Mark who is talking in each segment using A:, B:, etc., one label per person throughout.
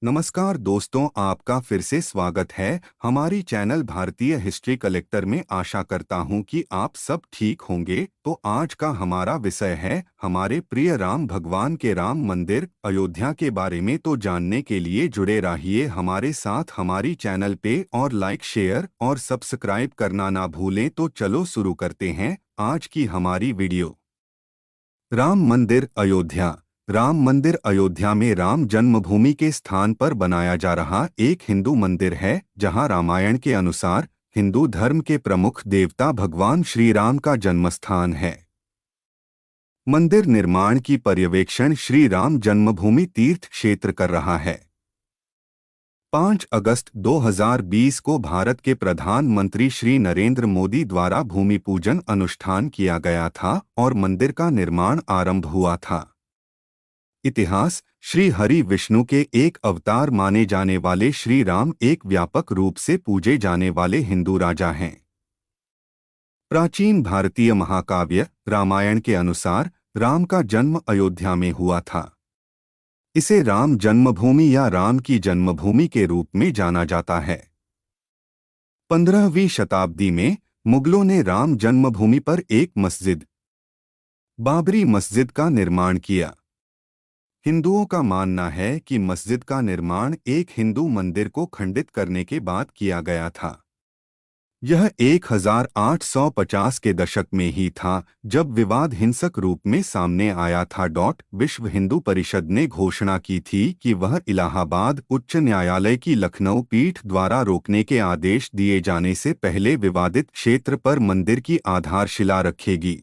A: नमस्कार दोस्तों, आपका फिर से स्वागत है हमारी चैनल भारतीय हिस्ट्री कलेक्टर में। आशा करता हूं कि आप सब ठीक होंगे। तो आज का हमारा विषय है हमारे प्रिय राम भगवान के राम मंदिर अयोध्या के बारे में। तो जानने के लिए जुड़े रहिए हमारे साथ हमारी चैनल पे और लाइक शेयर और सब्सक्राइब करना ना भूलें। तो चलो शुरू करते हैं आज की हमारी वीडियो। राम मंदिर अयोध्या। राम मंदिर अयोध्या में राम जन्मभूमि के स्थान पर बनाया जा रहा एक हिंदू मंदिर है, जहां रामायण के अनुसार हिंदू धर्म के प्रमुख देवता भगवान श्री राम का जन्मस्थान है। मंदिर निर्माण की पर्यवेक्षण श्री राम जन्मभूमि तीर्थ क्षेत्र कर रहा है। 5 अगस्त 2020 को भारत के प्रधानमंत्री श्री नरेंद्र मोदी द्वारा भूमि पूजन अनुष्ठान किया गया था और मंदिर का निर्माण आरंभ हुआ था। इतिहास। श्री हरि विष्णु के एक अवतार माने जाने वाले श्री राम एक व्यापक रूप से पूजे जाने वाले हिंदू राजा हैं। प्राचीन भारतीय महाकाव्य रामायण के अनुसार राम का जन्म अयोध्या में हुआ था। इसे राम जन्मभूमि या राम की जन्मभूमि के रूप में जाना जाता है। 15वीं शताब्दी में मुगलों ने राम जन्मभूमि पर एक मस्जिद, बाबरी मस्जिद का निर्माण किया। हिंदुओं का मानना है कि मस्जिद का निर्माण एक हिंदू मंदिर को खंडित करने के बाद किया गया था। यह 1850 के दशक में ही था जब विवाद हिंसक रूप में सामने आया था। विश्व हिंदू परिषद ने घोषणा की थी कि वह इलाहाबाद उच्च न्यायालय की लखनऊ पीठ द्वारा रोकने के आदेश दिए जाने से पहले विवादित क्षेत्र पर मंदिर की आधारशिला रखेगी।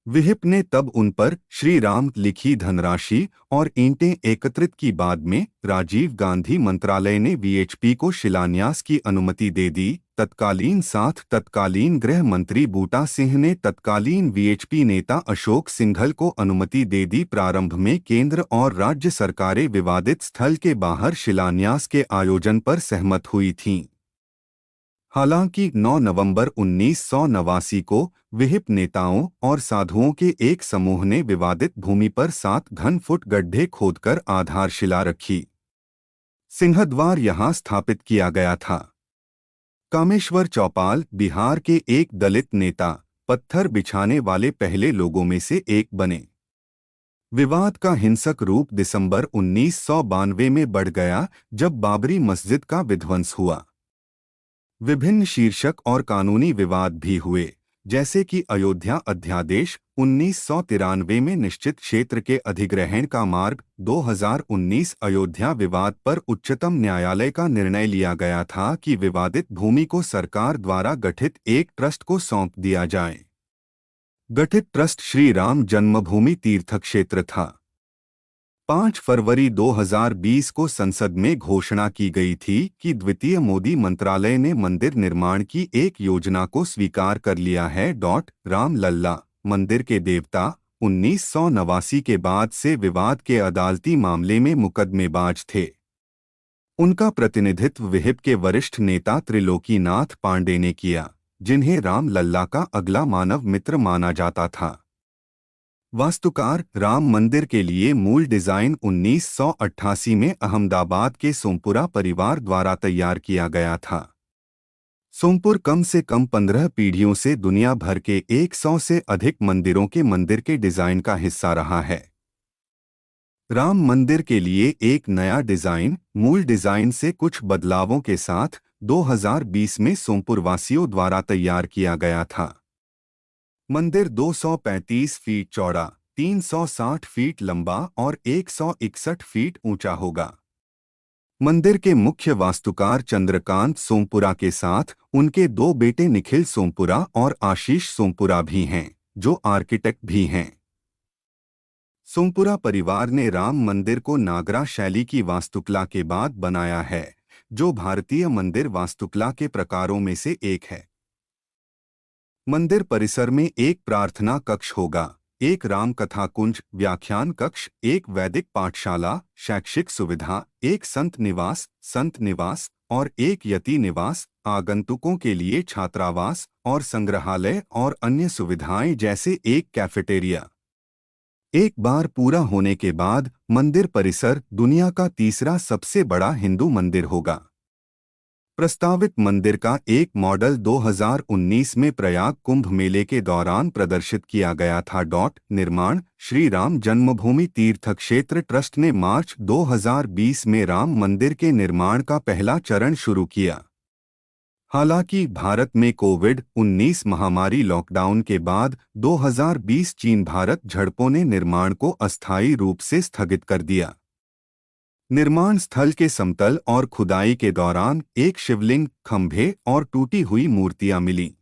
A: विहिप ने तब उन पर श्री राम लिखी धनराशि और ईंटें एकत्रित की। बाद में राजीव गांधी मंत्रालय ने वीएचपी को शिलान्यास की अनुमति दे दी। तत्कालीन गृह मंत्री बूटा सिंह ने तत्कालीन वीएचपी नेता अशोक सिंघल को अनुमति दे दी। प्रारंभ में केंद्र और राज्य सरकारें विवादित स्थल के बाहर शिलान्यास के आयोजन पर सहमत हुई थीं। हालांकि 9 नवंबर 1989 को विहिप नेताओं और साधुओं के एक समूह ने विवादित भूमि पर 7 घन फुट गड्ढे खोदकर आधारशिला रखी। सिंहद्वार यहां स्थापित किया गया था। कामेश्वर चौपाल बिहार के एक दलित नेता पत्थर बिछाने वाले पहले लोगों में से एक बने। विवाद का हिंसक रूप दिसंबर 1992 में बढ़ गया जब बाबरी मस्जिद का विध्वंस हुआ। विभिन्न शीर्षक और कानूनी विवाद भी हुए, जैसे कि अयोध्या अध्यादेश 1993 में निश्चित क्षेत्र के अधिग्रहण का मार्ग। 2019 अयोध्या विवाद पर उच्चतम न्यायालय का निर्णय लिया गया था कि विवादित भूमि को सरकार द्वारा गठित एक ट्रस्ट को सौंप दिया जाए। गठित ट्रस्ट श्री राम जन्मभूमि तीर्थ क्षेत्र था। 5 फरवरी 2020 को संसद में घोषणा की गई थी कि द्वितीय मोदी मंत्रालय ने मंदिर निर्माण की एक योजना को स्वीकार कर लिया है। राम लल्ला मंदिर के देवता 1989 के बाद से विवाद के अदालती मामले में मुकदमेबाज थे। उनका प्रतिनिधित्व विहिप के वरिष्ठ नेता त्रिलोकीनाथ पांडे ने किया, जिन्हें राम लल्ला का अगला मानव मित्र माना जाता था। वास्तुकार। राम मंदिर के लिए मूल डिजाइन 1988 में अहमदाबाद के सोमपुरा परिवार द्वारा तैयार किया गया था। सोमपुर कम से कम 15 पीढ़ियों से दुनिया भर के 100 से अधिक मंदिरों के मंदिर के डिजाइन का हिस्सा रहा है। राम मंदिर के लिए एक नया डिजाइन मूल डिजाइन से कुछ बदलावों के साथ 2020 में सोमपुर वासियों द्वारा तैयार किया गया था। मंदिर 235 फीट चौड़ा, 360 फीट लंबा और 161 फीट ऊंचा होगा। मंदिर के मुख्य वास्तुकार चंद्रकांत सोमपुरा के साथ उनके 2 बेटे निखिल सोमपुरा और आशीष सोमपुरा भी हैं, जो आर्किटेक्ट भी हैं। सोमपुरा परिवार ने राम मंदिर को नागरा शैली की वास्तुकला के बाद बनाया है, जो भारतीय मंदिर वास्तुकला के प्रकारों में से एक है। मंदिर परिसर में एक प्रार्थना कक्ष होगा, एक राम कथा कुंज व्याख्यान कक्ष, एक वैदिक पाठशाला शैक्षिक सुविधा, एक संत निवास और एक यति निवास, आगंतुकों के लिए छात्रावास और संग्रहालय और अन्य सुविधाएं जैसे एक कैफेटेरिया। एक बार पूरा होने के बाद मंदिर परिसर दुनिया का तीसरा सबसे बड़ा हिंदू मंदिर होगा। प्रस्तावित मंदिर का एक मॉडल 2019 में प्रयाग कुंभ मेले के दौरान प्रदर्शित किया गया था। निर्माण श्री राम जन्मभूमि तीर्थ क्षेत्र ट्रस्ट ने मार्च 2020 में राम मंदिर के निर्माण का पहला चरण शुरू किया। हालांकि भारत में कोविड-19 महामारी लॉकडाउन के बाद 2020 चीन भारत झड़पों ने निर्माण को अस्थायी रूप से स्थगित कर दिया। निर्माण स्थल के समतल और खुदाई के दौरान एक शिवलिंग, खंभे और टूटी हुई मूर्तियां मिली।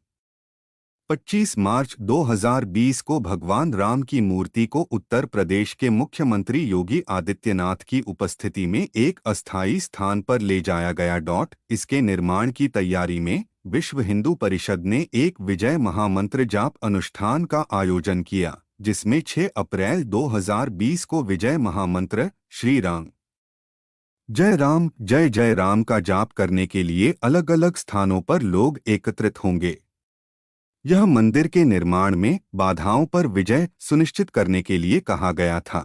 A: 25 मार्च 2020 को भगवान राम की मूर्ति को उत्तर प्रदेश के मुख्यमंत्री योगी आदित्यनाथ की उपस्थिति में एक अस्थायी स्थान पर ले जाया गया। इसके निर्माण की तैयारी में विश्व हिंदू परिषद ने एक विजय महामंत्र जाप अनुष्ठान का आयोजन किया, जिसमें 6 अप्रैल 2020 को विजय महामंत्र श्री राम जय जय राम का जाप करने के लिए अलग अलग स्थानों पर लोग एकत्रित होंगे। यह मंदिर के निर्माण में बाधाओं पर विजय सुनिश्चित करने के लिए कहा गया था।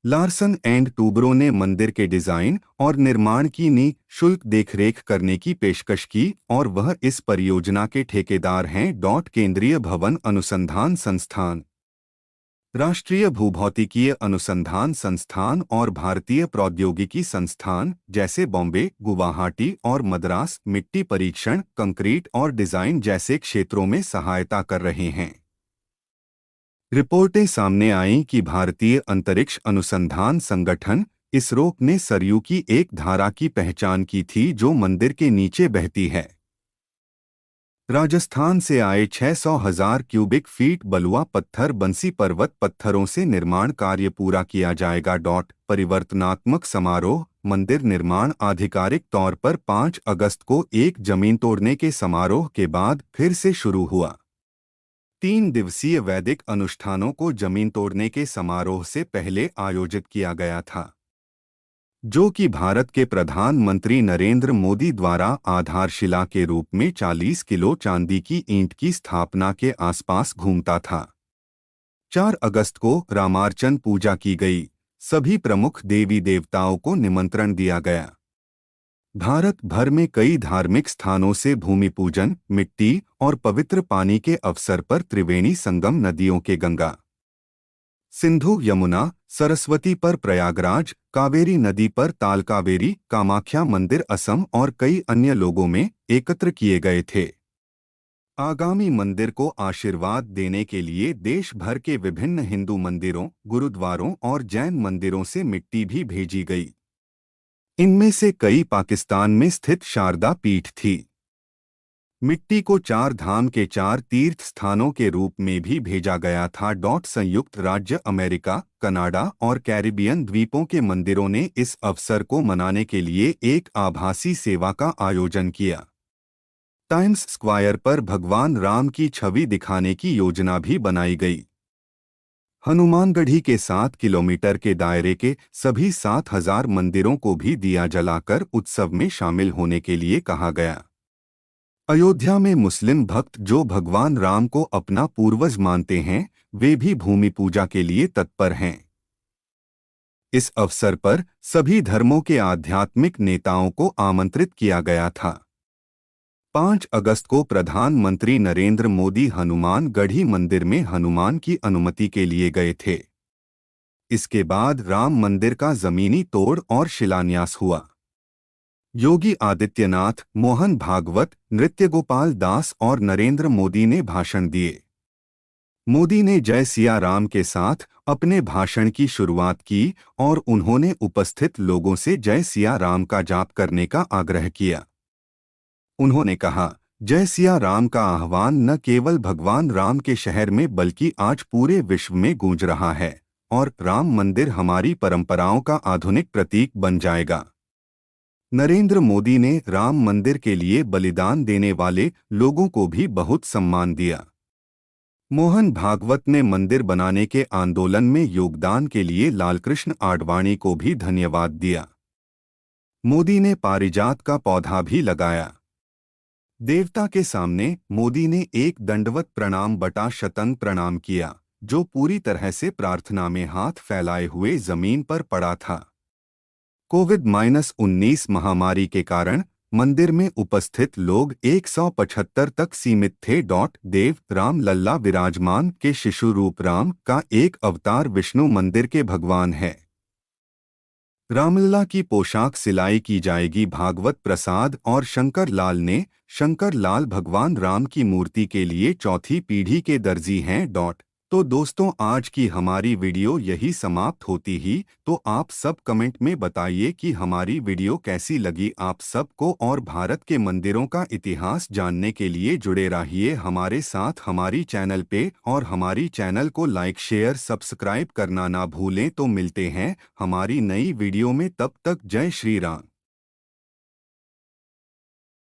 A: लार्सन एंड टूब्रो ने मंदिर के डिजाइन और निर्माण की निःशुल्क देखरेख करने की पेशकश की और वह इस परियोजना के ठेकेदार हैं। केंद्रीय भवन अनुसंधान संस्थान, राष्ट्रीय भूभौतिकीय अनुसंधान संस्थान और भारतीय प्रौद्योगिकी संस्थान जैसे बॉम्बे, गुवाहाटी और मद्रास मिट्टी परीक्षण, कंक्रीट और डिजाइन जैसे क्षेत्रों में सहायता कर रहे हैं। रिपोर्टें सामने आईं कि भारतीय अंतरिक्ष अनुसंधान संगठन इसरो ने सरयू की एक धारा की पहचान की थी जो मंदिर के नीचे बहती है। राजस्थान से आए 600,000 क्यूबिक फीट बलुआ पत्थर बंसी पर्वत पत्थरों से निर्माण कार्य पूरा किया जाएगा। परिवर्तनात्मक समारोह मंदिर निर्माण आधिकारिक तौर पर 5 अगस्त को एक जमीन तोड़ने के समारोह के बाद फिर से शुरू हुआ। 3 दिवसीय वैदिक अनुष्ठानों को जमीन तोड़ने के समारोह से पहले आयोजित किया गया था, जो कि भारत के प्रधानमंत्री नरेंद्र मोदी द्वारा आधारशिला के रूप में 40 किलो चांदी की ईंट की स्थापना के आसपास घूमता था। 4 अगस्त को रामार्चन पूजा की गई। सभी प्रमुख देवी देवताओं को निमंत्रण दिया गया। भारत भर में कई धार्मिक स्थानों से भूमि पूजन, मिट्टी और पवित्र पानी के अवसर पर त्रिवेणी संगम नदियों के गंगा, सिंधु, यमुना, सरस्वती पर प्रयागराज, कावेरी नदी पर तालकावेरी, कामाख्या मंदिर असम और कई अन्य लोगों में एकत्र किए गए थे। आगामी मंदिर को आशीर्वाद देने के लिए देश भर के विभिन्न हिंदू मंदिरों, गुरुद्वारों और जैन मंदिरों से मिट्टी भी भेजी गई। इनमें से कई पाकिस्तान में स्थित शारदा पीठ थी। मिट्टी को 4 धाम के 4 तीर्थ स्थानों के रूप में भी भेजा गया था। संयुक्त राज्य अमेरिका, कनाडा और कैरिबियन द्वीपों के मंदिरों ने इस अवसर को मनाने के लिए एक आभासी सेवा का आयोजन किया। टाइम्स स्क्वायर पर भगवान राम की छवि दिखाने की योजना भी बनाई गई। हनुमानगढ़ी के 7 किलोमीटर के दायरे के सभी 7,000 मंदिरों को भी दिया जलाकर उत्सव में शामिल होने के लिए कहा गया। अयोध्या में मुस्लिम भक्त जो भगवान राम को अपना पूर्वज मानते हैं, वे भी भूमि पूजा के लिए तत्पर हैं। इस अवसर पर सभी धर्मों के आध्यात्मिक नेताओं को आमंत्रित किया गया था। 5 अगस्त को प्रधानमंत्री नरेंद्र मोदी हनुमानगढ़ी मंदिर में हनुमान की अनुमति के लिए गए थे। इसके बाद राम मंदिर का जमीनी तोड़ और शिलान्यास हुआ। योगी आदित्यनाथ, मोहन भागवत, नृत्यगोपाल दास और नरेंद्र मोदी ने भाषण दिए। मोदी ने जय सिया राम के साथ अपने भाषण की शुरुआत की और उन्होंने उपस्थित लोगों से जय सिया राम का जाप करने का आग्रह किया। उन्होंने कहा, जय सिया राम का आह्वान न केवल भगवान राम के शहर में बल्कि आज पूरे विश्व में गूंज रहा है और राम मंदिर हमारी परंपराओं का आधुनिक प्रतीक बन जाएगा। नरेंद्र मोदी ने राम मंदिर के लिए बलिदान देने वाले लोगों को भी बहुत सम्मान दिया। मोहन भागवत ने मंदिर बनाने के आंदोलन में योगदान के लिए लालकृष्ण आडवाणी को भी धन्यवाद दिया। मोदी ने पारिजात का पौधा भी लगाया। देवता के सामने मोदी ने एक दंडवत प्रणाम बटा शतंग प्रणाम किया, जो पूरी तरह से प्रार्थना में हाथ फैलाए हुए जमीन पर पड़ा था। कोविड-19 महामारी के कारण मंदिर में उपस्थित लोग 175 तक सीमित थे। देव राम लल्ला विराजमान के शिशु रूप राम का एक अवतार विष्णु मंदिर के भगवान है। रामलला की पोशाक सिलाई की जाएगी। भागवत प्रसाद और शंकर लाल ने शंकर लाल भगवान राम की मूर्ति के लिए चौथी पीढ़ी के दर्जी हैं। तो दोस्तों, आज की हमारी वीडियो यही समाप्त होती ही। तो आप सब कमेंट में बताइए कि हमारी वीडियो कैसी लगी आप सबको, और भारत के मंदिरों का इतिहास जानने के लिए जुड़े रहिए हमारे साथ हमारी चैनल पे, और हमारी चैनल को लाइक शेयर सब्सक्राइब करना ना भूलें। तो मिलते हैं हमारी नई वीडियो में, तब तक जय श्री राम।